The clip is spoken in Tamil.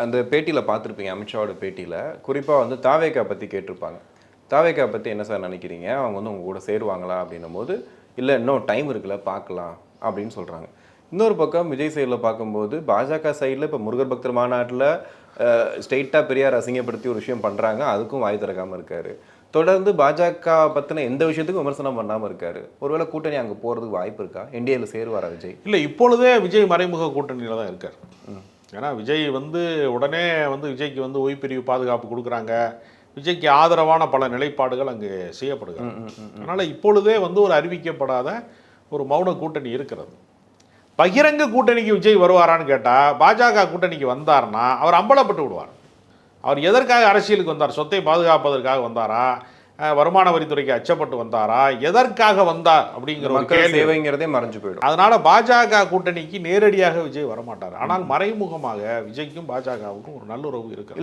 அந்த பேட்டியில் பார்த்துருப்பீங்க, அமித்ஷாவோட பேட்டியில் குறிப்பாக வந்து தாவேகா பற்றி கேட்டிருப்பாங்க. தாவேகா பற்றி என்ன சார் நினைக்கிறீங்க, அவங்க வந்து உங்கள் கூட சேருவாங்களா அப்படின்னும் போது, இல்லை இன்னும் டைம் இருக்குல்ல பார்க்கலாம் அப்படின்னு சொல்கிறாங்க. இன்னொரு பக்கம் விஜய் சைடில் பார்க்கும்போது பாஜக சைடில் இப்போ முருகர் பக்தர் மாநாட்டில் ஸ்ட்ரெயிட்டாக பெரியார் அசிங்கப்படுத்தி ஒரு விஷயம் பண்ணுறாங்க, அதுக்கும் வாய் திறக்காமல் இருக்காரு. தொடர்ந்து பாஜக பற்றின எந்த விஷயத்துக்கும் விமர்சனம் பண்ணாமல் இருக்காரு. ஒருவேளை கூட்டணி அங்கே போகிறதுக்கு வாய்ப்பு இருக்கா? என்டிஏல சேருவாரா விஜய்? இல்லை, இப்பொழுதே விஜய் மறைமுக கூட்டணியில் தான் இருக்கார். ஏன்னா விஜய் வந்து உடனே வந்து விஜய்க்கு வந்து ஓய்பிரிவு பாதுகாப்பு கொடுக்குறாங்க, விஜய்க்கு ஆதரவான பல நிலைப்பாடுகள் அங்கே செய்யப்படுகிறது. அதனால் இப்பொழுதே வந்து ஒரு அறிவிக்கப்படாத ஒரு மௌன கூட்டணி இருக்கிறது. பகிரங்க கூட்டணிக்கு விஜய் வருவாரான்னு கேட்டால், பாஜக கூட்டணிக்கு வந்தார்னா அவர் அம்பலப்பட்டு விடுவார். அவர் எதற்காக அரசியலுக்கு வந்தார்? சொத்தை பாதுகாப்பதற்காக வந்தாரா, வருமான வரித்துறைக்கு அச்சப்பட்டு வந்தாரா, எதற்காக வந்தார் அப்படிங்கிற ஒரு கேள்விங்கிறதே மறைஞ்சு போயிடும். அதனால பாஜக கூட்டணிக்கு நேரடியாக விஜய் வரமாட்டார். ஆனால் மறைமுகமாக விஜய்க்கும் பாஜகவுக்கும் ஒரு நல்லுறவு இருக்கிறது.